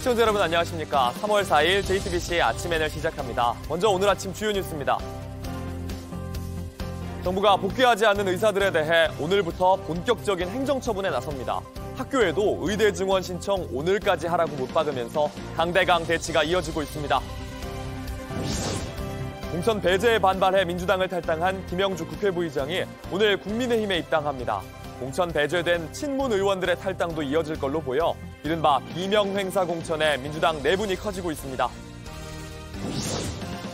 시청자 여러분 안녕하십니까. 3월 4일 JTBC 아침엔을 시작합니다. 먼저 오늘 아침 주요 뉴스입니다. 정부가 복귀하지 않는 의사들에 대해 오늘부터 본격적인 행정처분에 나섭니다. 학교에도 의대 증원 신청 오늘까지 하라고 못 박으면서 강대강 대치가 이어지고 있습니다. 공천 배제에 반발해 민주당을 탈당한 김영주 국회부의장이 오늘 국민의힘에 입당합니다. 공천 배제된 친문 의원들의 탈당도 이어질 걸로 보여 이른바 비명행사 공천에 민주당 내분이 커지고 있습니다.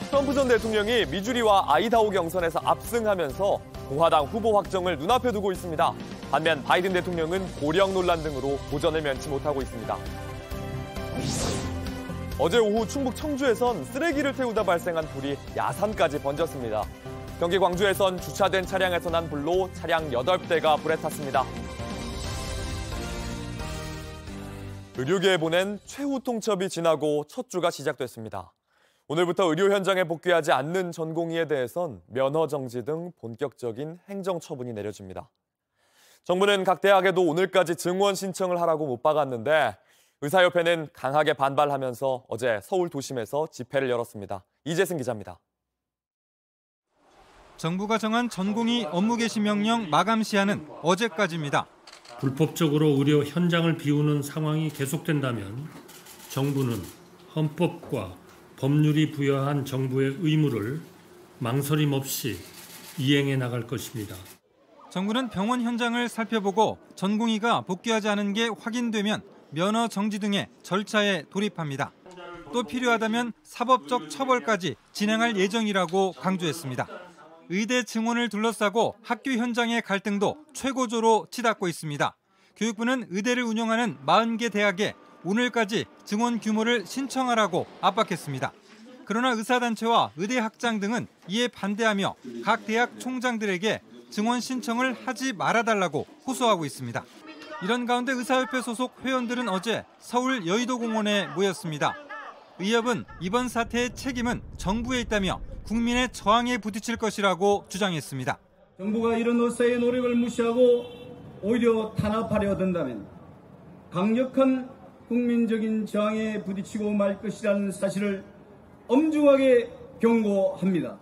트럼프 전 대통령이 미주리와 아이다호 경선에서 압승하면서 공화당 후보 확정을 눈앞에 두고 있습니다. 반면 바이든 대통령은 고령 논란 등으로 도전을 면치 못하고 있습니다. 어제 오후 충북 청주에선 쓰레기를 태우다 발생한 불이 야산까지 번졌습니다. 경기 광주에선 주차된 차량에서 난 불로 차량 8대가 불에 탔습니다. 의료계에 보낸 최후 통첩이 지나고 첫 주가 시작됐습니다. 오늘부터 의료 현장에 복귀하지 않는 전공의에 대해선 면허 정지 등 본격적인 행정처분이 내려집니다. 정부는 각 대학에도 오늘까지 증원 신청을 하라고 못 박았는데 의사협회는 강하게 반발하면서 어제 서울 도심에서 집회를 열었습니다. 이재승 기자입니다. 정부가 정한 전공의 업무 개시 명령 마감 시한은 어제까지입니다. 불법적으로 의료 현장을 비우는 상황이 계속된다면 정부는 헌법과 법률이 부여한 정부의 의무를 망설임 없이 이행해 나갈 것입니다. 정부는 병원 현장을 살펴보고 전공의가 복귀하지 않은 게 확인되면 면허 정지 등의 절차에 돌입합니다. 또 필요하다면 사법적 처벌까지 진행할 예정이라고 강조했습니다. 의대 증원을 둘러싸고 학교 현장의 갈등도 최고조로 치닫고 있습니다. 교육부는 의대를 운영하는 40개 대학에 오늘까지 증원 규모를 신청하라고 압박했습니다. 그러나 의사단체와 의대 학장 등은 이에 반대하며 각 대학 총장들에게 증원 신청을 하지 말아달라고 호소하고 있습니다. 이런 가운데 의사협회 소속 회원들은 어제 서울 여의도공원에 모였습니다. 의협은 이번 사태의 책임은 정부에 있다며 국민의 저항에 부딪힐 것이라고 주장했습니다. 정부가 이런 의사의 노력을 무시하고 오히려 탄압하려 든다면 강력한 국민적인 저항에 부딪히고 말 것이라는 사실을 엄중하게 경고합니다.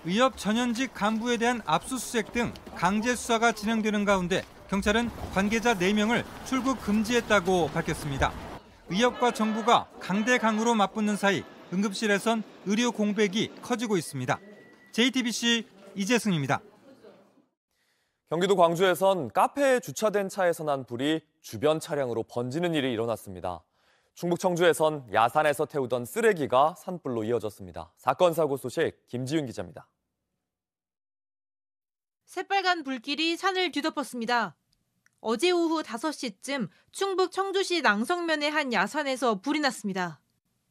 의협 전현직 간부에 대한 압수수색 등 강제 수사가 진행되는 가운데 경찰은 관계자 4명을 출국 금지했다고 밝혔습니다. 의협과 정부가 강대강으로 맞붙는 사이 응급실에선 의료 공백이 커지고 있습니다. JTBC 이재승입니다. 경기도 광주에선 카페에 주차된 차에서 난 불이 주변 차량으로 번지는 일이 일어났습니다. 충북 청주에선 야산에서 태우던 쓰레기가 산불로 이어졌습니다. 사건 사고 소식 김지윤 기자입니다. 새빨간 불길이 산을 뒤덮었습니다. 어제 오후 5시쯤 충북 청주시 낭성면의 한 야산에서 불이 났습니다.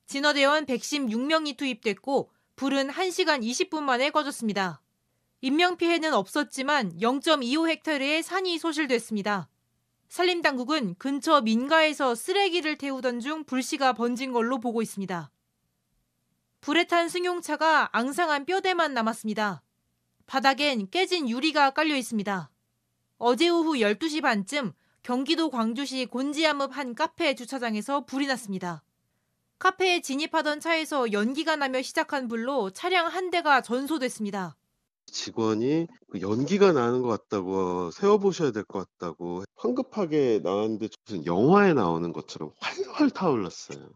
진화대원 116명이 투입됐고 불은 1시간 20분 만에 꺼졌습니다. 인명피해는 없었지만 0.25헥타르의 산이 소실됐습니다. 산림당국은 근처 민가에서 쓰레기를 태우던 중 불씨가 번진 걸로 보고 있습니다. 불에 탄 승용차가 앙상한 뼈대만 남았습니다. 바닥엔 깨진 유리가 깔려 있습니다. 어제 오후 12시 반쯤 경기도 광주시 곤지암읍 한 카페 주차장에서 불이 났습니다. 카페에 진입하던 차에서 연기가 나며 시작한 불로 차량 한 대가 전소됐습니다. 직원이 연기가 나는 것 같다고 세워보셔야 될 것 같다고 황급하게 나왔는데 무슨 영화에 나오는 것처럼 활활 타올랐어요.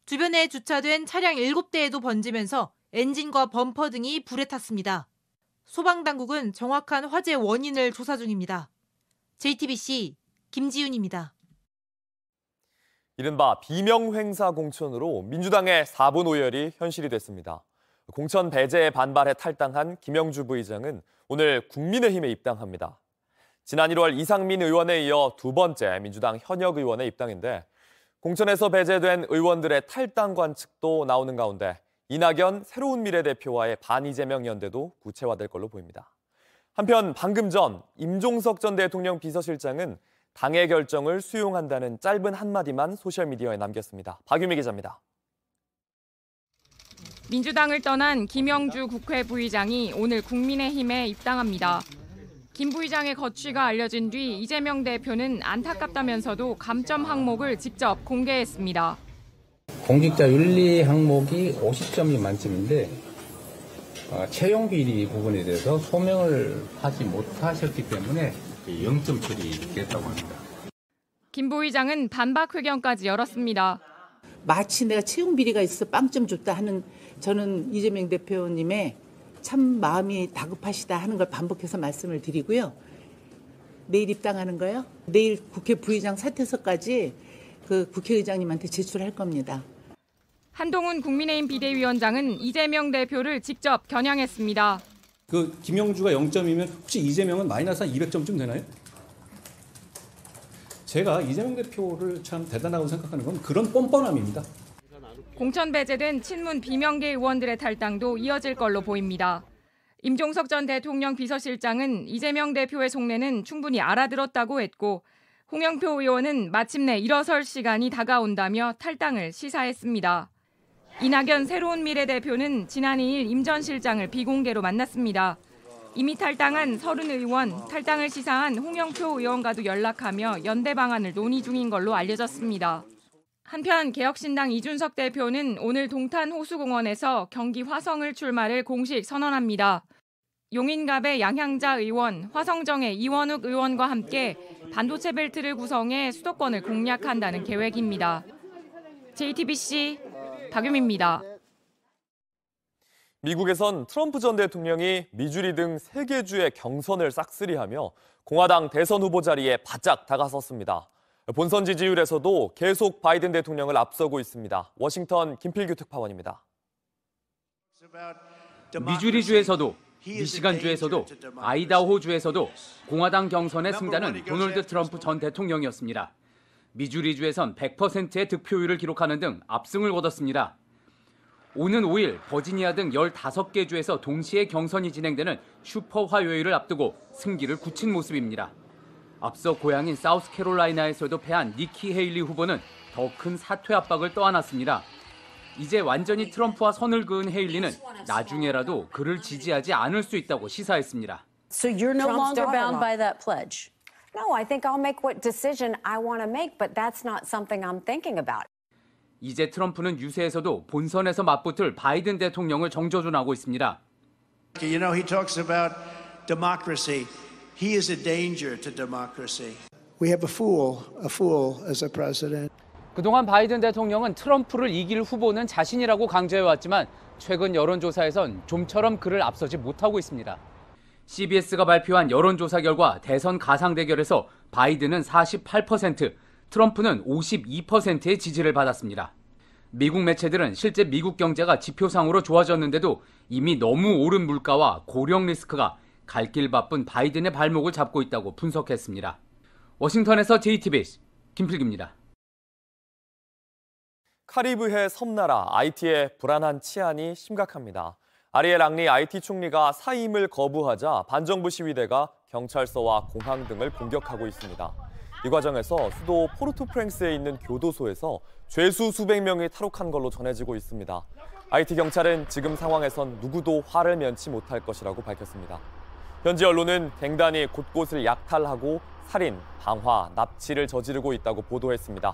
주변에 주차된 차량 7대에도 번지면서 엔진과 범퍼 등이 불에 탔습니다. 소방당국은 정확한 화재 원인을 조사 중입니다. JTBC 김지윤입니다. 이른바 비명행사 공천으로 민주당의 4분 오열이 현실이 됐습니다. 공천 배제에 반발해 탈당한 김영주 부의장은 오늘 국민의힘에 입당합니다. 지난 1월 이상민 의원에 이어 두 번째 민주당 현역 의원의 입당인데 공천에서 배제된 의원들의 탈당 관측도 나오는 가운데 이낙연 새로운미래 대표와의 반이재명 연대도 구체화될 걸로 보입니다. 한편 방금 전 임종석 전 대통령 비서실장은 당의 결정을 수용한다는 짧은 한마디만 소셜미디어에 남겼습니다. 박유미 기자입니다. 민주당을 떠난 김영주 국회 부의장이 오늘 국민의힘에 입당합니다. 김 부의장의 거취가 알려진 뒤 이재명 대표는 안타깝다면서도 감점 항목을 직접 공개했습니다. 공직자 윤리 항목이 50점이 만점인데 채용 비리 부분에 대해서 소명을 하지 못하셨기 때문에 0점 처리됐다고 합니다. 김 부의장은 반박 회견까지 열었습니다. 마치 내가 채용 비리가 있어서 빵점 줬다 하는 저는 이재명 대표님의 참 마음이 다급하시다 하는 걸 반복해서 말씀을 드리고요. 내일 입당하는 거요? 내일 국회 부의장 사퇴서까지 그 국회의장님한테 제출할 겁니다. 한동훈 국민의힘 비대위원장은 이재명 대표를 직접 겨냥했습니다. 그 김영주가 0점이면 혹시 이재명은 마이너스 한 200점쯤 되나요? 제가 이재명 대표를 참 대단하다고 생각하는 건 그런 뻔뻔함입니다. 공천 배제된 친문 비명계 의원들의 탈당도 이어질 걸로 보입니다. 임종석 전 대통령 비서실장은 이재명 대표의 속내는 충분히 알아들었다고 했고 홍영표 의원은 마침내 일어설 시간이 다가온다며 탈당을 시사했습니다. 이낙연 새로운 미래 대표는 지난 2일 임 전 실장을 비공개로 만났습니다. 이미 탈당한 서른 의원, 탈당을 시사한 홍영표 의원과도 연락하며 연대 방안을 논의 중인 걸로 알려졌습니다. 한편 개혁신당 이준석 대표는 오늘 동탄 호수공원에서 경기 화성을 출마를 공식 선언합니다. 용인갑의 양향자 의원, 화성정의 이원욱 의원과 함께 반도체 벨트를 구성해 수도권을 공략한다는 계획입니다. JTBC 박유미입니다. 미국에선 트럼프 전 대통령이 미주리 등 3개 주의 경선을 싹쓸이하며 공화당 대선 후보 자리에 바짝 다가섰습니다. 본선 지지율에서도 계속 바이든 대통령을 앞서고 있습니다. 워싱턴 김필규 특파원입니다. 미주리주에서도 미시간주에서도 아이다호주에서도 공화당 경선의 승자는 도널드 트럼프 전 대통령이었습니다. 미주리주에선 100%의 득표율을 기록하는 등 압승을 거뒀습니다. 오는 5일 버지니아 등 15개 주에서 동시에 경선이 진행되는 슈퍼 화요일을 앞두고 승기를 굳힌 모습입니다. 앞서 고향인 사우스캐롤라이나에서도 패한 니키 헤일리 후보는 더 큰 사퇴 압박을 떠안았습니다. 이제 완전히 트럼프와 선을 그은 헤일리는 나중에라도 그를 지지하지 않을 수 있다고 시사했습니다. So you're no longer bound by that pledge? No, I think I'll make what decision I want to make, but that's not something I'm thinking about. 이제 트럼프는 유세에서도 본선에서 맞붙을 바이든 대통령을 정조준하고 있습니다. You know, he talks about democracy. He is a danger to democracy. We have a fool as a president. 그동안 바이든 대통령은 트럼프를 이길 후보는 자신이라고 강조해왔지만 최근 여론조사에선 좀처럼 그를 앞서지 못하고 있습니다. CBS가 발표한 여론조사 결과 대선 가상 대결에서 바이든은 48%, 트럼프는 52%의 지지를 받았습니다. 미국 매체들은 실제 미국 경제가 지표상으로 좋아졌는데도 이미 너무 오른 물가와 고령 리스크가 갈 길 바쁜 바이든의 발목을 잡고 있다고 분석했습니다. 워싱턴에서 JTBC 김필규입니다. 카리브해 섬나라 아이티의 불안한 치안이 심각합니다. 아리엘 앙리 IT 총리가 사임을 거부하자 반정부 시위대가 경찰서와 공항 등을 공격하고 있습니다. 이 과정에서 수도 포르토프랭스에 있는 교도소에서 죄수 수백 명이 탈옥한 걸로 전해지고 있습니다. IT 경찰은 지금 상황에선 누구도 화를 면치 못할 것이라고 밝혔습니다. 현지 언론은 갱단이 곳곳을 약탈하고 살인, 방화, 납치를 저지르고 있다고 보도했습니다.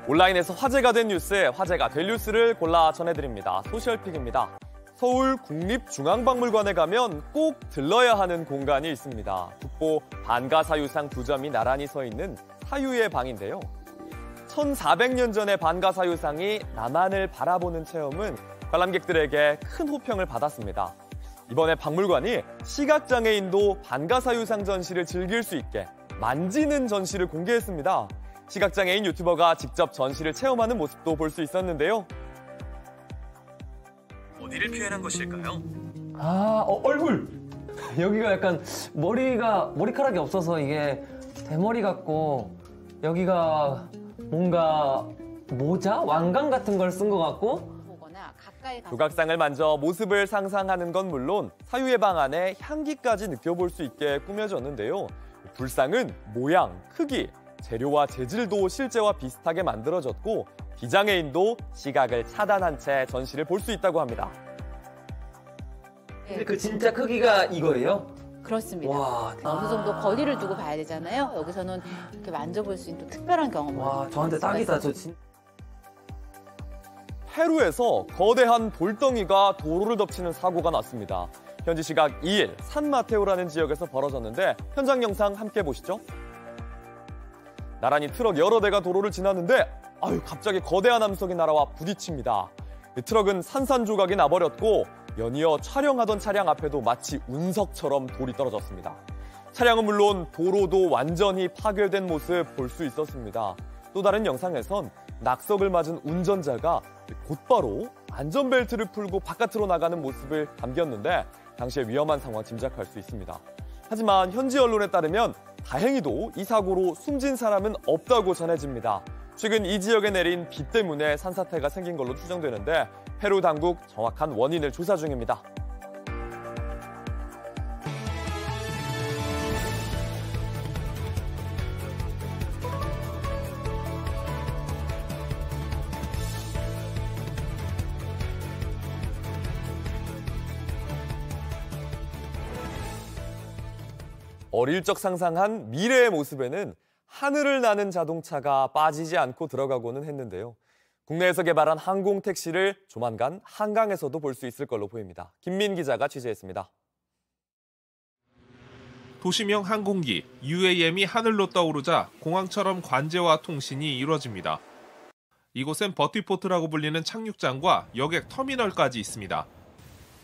온라인에서 화제가 된 뉴스에 화제가 될 뉴스를 골라 전해드립니다. 소셜픽입니다. 서울 국립중앙박물관에 가면 꼭 들러야 하는 공간이 있습니다. 국보 반가사유상 2점이 나란히 서 있는 사유의 방인데요. 1400년 전의 반가사유상이 남한을 바라보는 체험은 관람객들에게 큰 호평을 받았습니다. 이번에 박물관이 시각장애인도 반가사유상 전시를 즐길 수 있게 만지는 전시를 공개했습니다. 시각장애인 유튜버가 직접 전시를 체험하는 모습도 볼 수 있었는데요. 어디를 표현한 것일까요? 얼굴! 여기가 약간 머리카락이 없어서 이게 대머리 같고 여기가 뭔가 모자? 왕관 같은 걸 쓴 것 같고 조각상을 만져 모습을 상상하는 건 물론 사유의 방 안에 향기까지 느껴볼 수 있게 꾸며졌는데요. 불상은 모양, 크기, 재료와 재질도 실제와 비슷하게 만들어졌고 비장애인도 시각을 차단한 채 전시를 볼 수 있다고 합니다. 근데 그 진짜 크기가 이거예요? 그렇습니다. 와, 어느 정도 거리를 두고 봐야 되잖아요. 여기서는 이렇게 만져볼 수 있는 또 특별한 경험을. 와, 저한테 딱이다. 페루에서 거대한 돌덩이가 도로를 덮치는 사고가 났습니다. 현지 시각 2일 산마테오라는 지역에서 벌어졌는데 현장 영상 함께 보시죠. 나란히 트럭 여러 대가 도로를 지나는데 갑자기 거대한 함석이 날아와 부딪힙니다. 트럭은 산산조각이 나버렸고 연이어 촬영하던 차량 앞에도 마치 운석처럼 돌이 떨어졌습니다. 차량은 물론 도로도 완전히 파괴된 모습 볼 수 있었습니다. 또 다른 영상에선 낙석을 맞은 운전자가 곧바로 안전벨트를 풀고 바깥으로 나가는 모습을 담겼는데 당시의 위험한 상황 짐작할 수 있습니다. 하지만 현지 언론에 따르면 다행히도 이 사고로 숨진 사람은 없다고 전해집니다. 최근 이 지역에 내린 비 때문에 산사태가 생긴 걸로 추정되는데 페루 당국 정확한 원인을 조사 중입니다. 어릴 적 상상한 미래의 모습에는 하늘을 나는 자동차가 빠지지 않고 들어가고는 했는데요. 국내에서 개발한 항공택시를 조만간 한강에서도 볼 수 있을 걸로 보입니다. 김민 기자가 취재했습니다. 도시명 항공기 UAM이 하늘로 떠오르자 공항처럼 관제와 통신이 이루어집니다. 이곳엔 버티포트라고 불리는 착륙장과 여객 터미널까지 있습니다.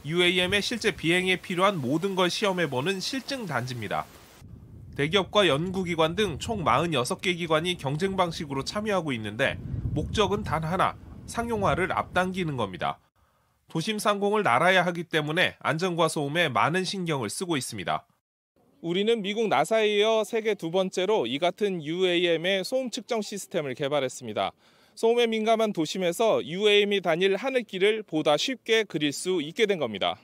UAM의 실제 비행에 필요한 모든 걸 시험해보는 실증 단지입니다. 대기업과 연구기관 등 총 46개 기관이 경쟁 방식으로 참여하고 있는데 목적은 단 하나, 상용화를 앞당기는 겁니다. 도심 상공을 날아야 하기 때문에 안전과 소음에 많은 신경을 쓰고 있습니다. 우리는 미국 나사에 이어 세계 두 번째로 이 같은 UAM의 소음 측정 시스템을 개발했습니다. 소음에 민감한 도심에서 UAM이 다닐 하늘길을 보다 쉽게 그릴 수 있게 된 겁니다.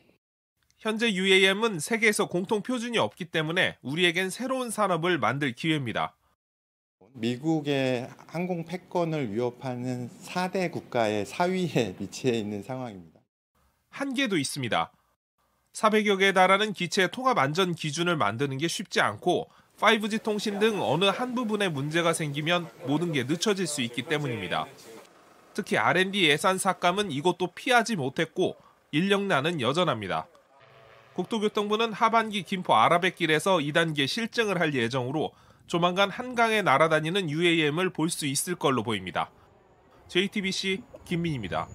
현재 UAM은 세계에서 공통 표준이 없기 때문에 우리에겐 새로운 산업을 만들 기회입니다. 미국의 항공 패권을 위협하는 4대 국가의 4위에 위치해 있는 상황입니다. 한계도 있습니다. 400여 개에 달하는 기체 통합 안전 기준을 만드는 게 쉽지 않고 5G 통신 등 어느 한 부분에 문제가 생기면 모든 게 늦춰질 수 있기 때문입니다. 특히 R&D 예산 삭감은 이것도 피하지 못했고 인력난은 여전합니다. 국토교통부는 하반기 김포 아라뱃길에서 2단계 실증을 할 예정으로 조만간 한강에 날아다니는 UAM을 볼 수 있을 걸로 보입니다. JTBC 김민희입니다.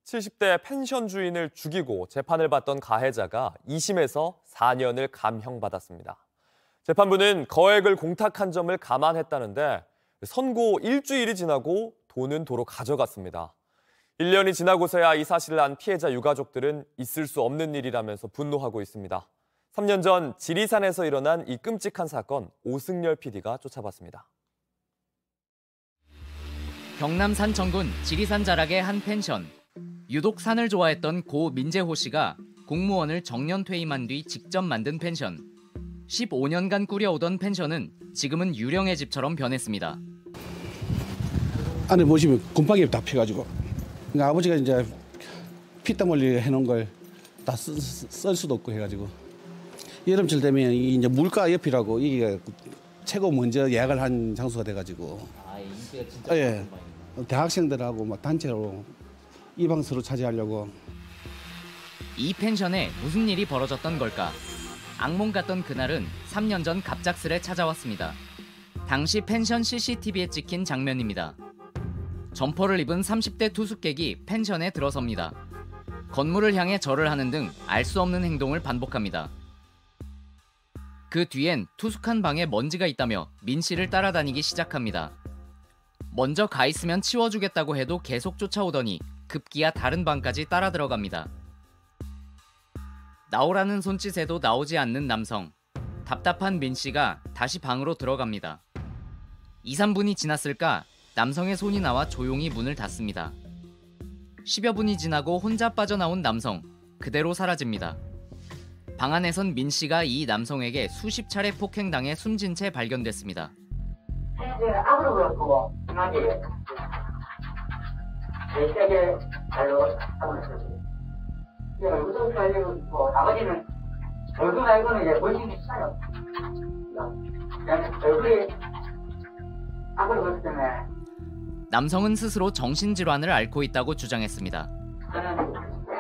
70대 펜션 주인을 죽이고 재판을 받던 가해자가 2심에서 4년을 감형받았습니다. 재판부는 거액을 공탁한 점을 감안했다는데 선고 일주일이 지나고 돈은 도로 가져갔습니다. 1년이 지나고서야 이 사실을 안 피해자 유가족들은 있을 수 없는 일이라면서 분노하고 있습니다. 3년 전 지리산에서 일어난 이 끔찍한 사건, 오승열 PD가 쫓아봤습니다. 경남 산청군 지리산 자락의 한 펜션. 유독 산을 좋아했던 고 민재호 씨가 공무원을 정년 퇴임한 뒤 직접 만든 펜션. 15년간 꾸려오던 펜션은 지금은 유령의 집처럼 변했습니다. 안에 보시면 곰팡이 다 펴가지고 그러니까 아버지가 이제 피땀 흘리게 해놓은 걸 다 쓸 수도 없고 해가지고 여름철 되면 이제 물가 옆이라고 이게 최고 먼저 예약을 한 장소가 돼가지고 인기가 진짜 예, 대학생들하고 막 단체로 이 방서로 차지하려고. 이 펜션에 무슨 일이 벌어졌던 걸까? 악몽 같던 그날은 3년 전 갑작스레 찾아왔습니다. 당시 펜션 CCTV에 찍힌 장면입니다. 점퍼를 입은 30대 투숙객이 펜션에 들어섭니다. 건물을 향해 절을 하는 등 알 수 없는 행동을 반복합니다. 그 뒤엔 투숙한 방에 먼지가 있다며 민 씨를 따라다니기 시작합니다. 먼저 가 있으면 치워주겠다고 해도 계속 쫓아오더니 급기야 다른 방까지 따라 들어갑니다. 나오라는 손짓에도 나오지 않는 남성. 답답한 민 씨가 다시 방으로 들어갑니다. 2, 3분이 지났을까 남성의 손이 나와 조용히 문을 닫습니다. 10여 분이 지나고 혼자 빠져나온 남성. 그대로 사라집니다. 방 안에선 민 씨가 이 남성에게 수십 차례 폭행당해 숨진 채 발견됐습니다. 앞으로 그렇고 심하게 세게 발로 하고 있었어요. 무슨 말이고 아버지는 얼굴 이거는 이제 보이시기 싫어요. 얼굴이 앞으로 봤을 때문에. 남성은 스스로 정신질환을 앓고 있다고 주장했습니다. 저는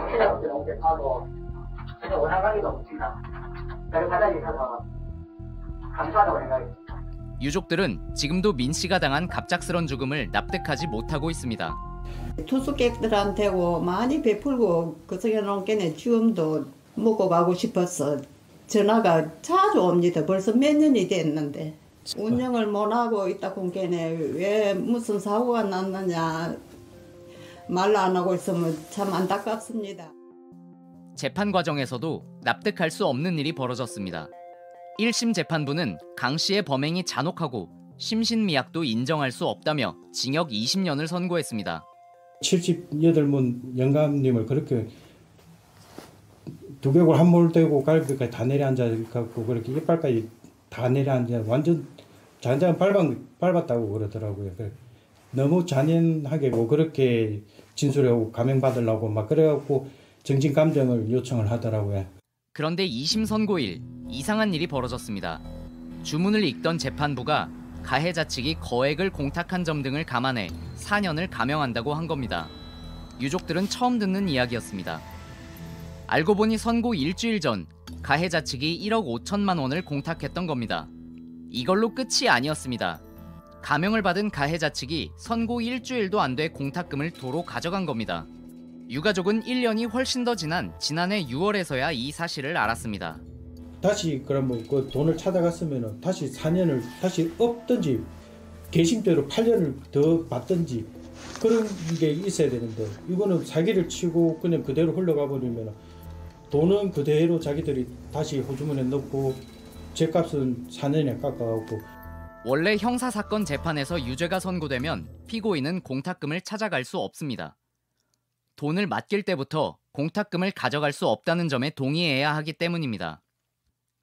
피해자분들 너무 대파하고 전혀 원활하기도 없습니다. 별 바닥이 있어서 감사하다고 생각했습니다. 유족들은 지금도 민 씨가 당한 갑작스런 죽음을 납득하지 못하고 있습니다. 투숙객들한테고 많이 베풀고 그성해놓은 게내 지금도 먹고 가고 싶어서 전화가 자주 옵니다. 벌써 몇 년이 됐는데 운영을 못하고 있다고 게네 왜 무슨 사고가 났느냐 말로 안 하고 있으면 참 안타깝습니다. 재판 과정에서도 납득할 수 없는 일이 벌어졌습니다. 1심 재판부는 강 씨의 범행이 잔혹하고 심신미약도 인정할 수 없다며 징역 20년을 선고했습니다. 78문 영감님을 그렇게 두개골 한 몰 대고 갈비까지 다 내려앉아갖고 그렇게 이빨까지 다 내려앉아 완전 잔잔 밟았다고 그러더라고요. 너무 잔인하게 뭐 그렇게 진술하고 감형받으려고 막 그래갖고 정신감정을 요청을 하더라고요. 그런데 2심 선고일 이상한 일이 벌어졌습니다. 주문을 읽던 재판부가 가해자 측이 거액을 공탁한 점 등을 감안해 4년을 감형한다고 한 겁니다. 유족들은 처음 듣는 이야기였습니다. 알고 보니 선고 일주일 전 가해자 측이 1억 5천만 원을 공탁했던 겁니다. 이걸로 끝이 아니었습니다. 감형을 받은 가해자 측이 선고 일주일도 안 돼 공탁금을 도로 가져간 겁니다. 유가족은 1년이 훨씬 더 지난 지난해 6월에서야 이 사실을 알았습니다. 다시 그러면 그 돈을 찾아갔으면 다시 4년을 다시 없든지 개심대로 8년을 더 받든지 그런 게 있어야 되는데 이거는 사기를 치고 그냥 그대로 흘러가 버리면 돈은 그대로 자기들이 다시 호주머니에 넣고 죗값은 4년에 깎아갖고. 원래 형사사건 재판에서 유죄가 선고되면 피고인은 공탁금을 찾아갈 수 없습니다. 돈을 맡길 때부터 공탁금을 가져갈 수 없다는 점에 동의해야 하기 때문입니다.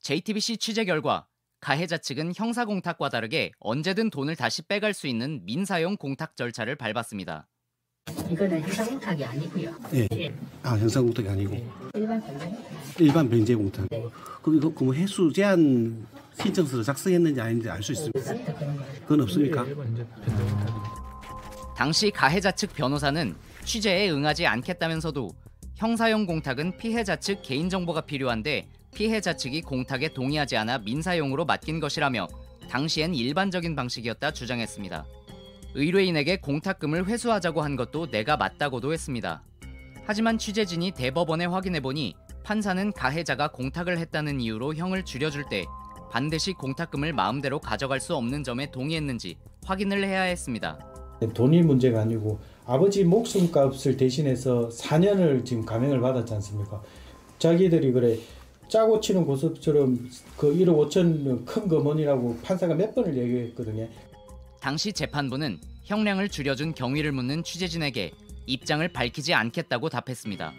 JTBC 취재 결과 가해자 측은 형사공탁과 다르게 언제든 돈을 다시 빼갈 수 있는 민사용 공탁 절차를 밟았습니다. 이거는 형사공탁이 아니고요. 네. 형사공탁이 아니고 일반 변제. 일반 변제 공탁. 네. 그럼 그 해수 제한 신청서를 작성했는지 아닌지 알 수 있습니까? 그건 없습니까? 당시 가해자 측 변호사는 취재에 응하지 않겠다면서도 형사용 공탁은 피해자 측 개인정보가 필요한데 피해자 측이 공탁에 동의하지 않아 민사용으로 맡긴 것이라며 당시엔 일반적인 방식이었다 주장했습니다. 의뢰인에게 공탁금을 회수하자고 한 것도 내가 맞다고도 했습니다. 하지만 취재진이 대법원에 확인해보니 판사는 가해자가 공탁을 했다는 이유로 형을 줄여줄 때 반드시 공탁금을 마음대로 가져갈 수 없는 점에 동의했는지 확인을 해야 했습니다. 돈이 문제가 아니고 아버지 목숨값을 대신해서 4년을 지금 감형을 받았지 않습니까? 자기들이 그래 짜고 치는 고수처럼 그 1억 5천 큰 거머니라고 판사가 몇 번을 얘기했거든요. 당시 재판부는 형량을 줄여준 경위를 묻는 취재진에게 입장을 밝히지 않겠다고 답했습니다.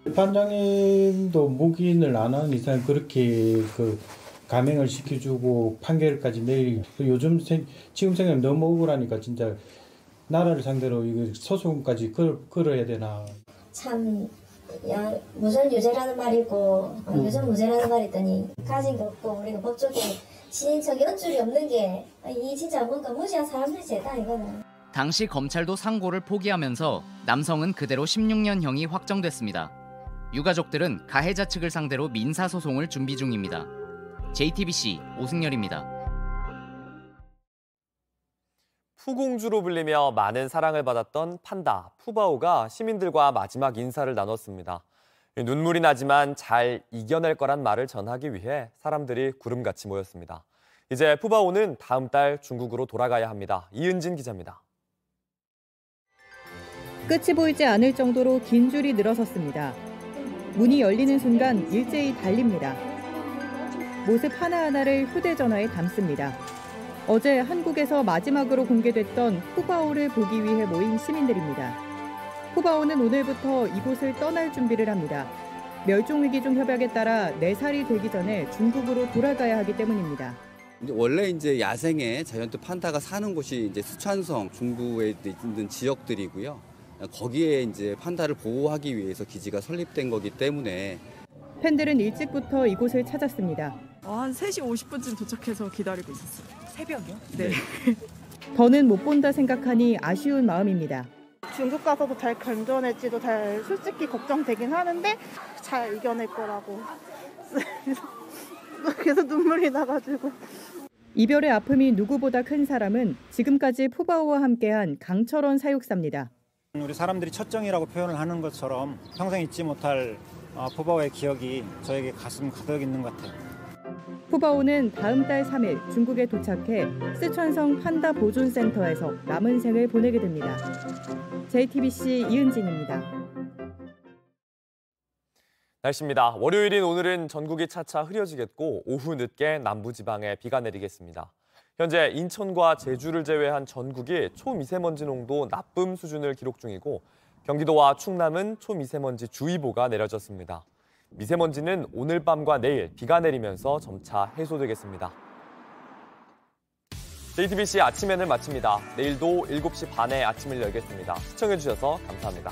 재판장님도 묵인을 안 하는 이상 그렇게 그 감형을 시켜주고 판결까지 내리 요즘 지금 생각하면 너무 억울하니까 진짜 나라를 상대로 이거 소송까지 걸어야 되나. 참 무전 유죄라는 말이 있고 유전 무죄라는 말이 있더니 가진 게 없고 우리가 법조계 신인척 연줄이 없는 게 이 진짜 뭔가 무지한 사람들이 죄다 이거는. 당시 검찰도 상고를 포기하면서 남성은 그대로 16년형이 확정됐습니다. 유가족들은 가해자 측을 상대로 민사소송을 준비 중입니다. JTBC 오승열입니다. 푸공주로 불리며 많은 사랑을 받았던 판다 푸바오가 시민들과 마지막 인사를 나눴습니다. 눈물이 나지만 잘 이겨낼 거란 말을 전하기 위해 사람들이 구름같이 모였습니다. 이제 푸바오는 다음 달 중국으로 돌아가야 합니다. 이은진 기자입니다. 끝이 보이지 않을 정도로 긴 줄이 늘어섰습니다. 문이 열리는 순간 일제히 달립니다. 모습 하나하나를 휴대전화에 담습니다. 어제 한국에서 마지막으로 공개됐던 푸바오를 보기 위해 모인 시민들입니다. 푸바오는 오늘부터 이곳을 떠날 준비를 합니다. 멸종위기종 협약에 따라 4살이 되기 전에 중국으로 돌아가야 하기 때문입니다. 원래 이제 야생의 자이언트 판다가 사는 곳이 이제 스촨성 중부에 있는 지역들이고요. 거기에 이제 판다를 보호하기 위해서 기지가 설립된 거기 때문에 팬들은 일찍부터 이곳을 찾았습니다. 한 3시 50분쯤 도착해서 기다리고 있었어요. 새벽이요? 네. 더는 못 본다 생각하니 아쉬운 마음입니다. 중국 가서도 잘 견뎌낼지도 잘 솔직히 걱정되긴 하는데 잘 이겨낼 거라고 계속 눈물이 나가지고. 이별의 아픔이 누구보다 큰 사람은 지금까지 푸바오와 함께한 강철원 사육사입니다. 우리 사람들이 첫정이라고 표현을 하는 것처럼 평생 잊지 못할 푸바오의 기억이 저에게 가슴 가득 있는 것 같아요. 푸바오는 다음 달 3일 중국에 도착해 쓰촨성 판다 보존센터에서 남은 생을 보내게 됩니다. JTBC 이은진입니다. 날씨입니다. 월요일인 오늘은 전국이 차차 흐려지겠고 오후 늦게 남부지방에 비가 내리겠습니다. 현재 인천과 제주를 제외한 전국이 초미세먼지 농도 나쁨 수준을 기록 중이고 경기도와 충남은 초미세먼지 주의보가 내려졌습니다. 미세먼지는 오늘 밤과 내일 비가 내리면서 점차 해소되겠습니다. JTBC 아침엔을 마칩니다. 내일도 7시 반에 아침을 열겠습니다. 시청해주셔서 감사합니다.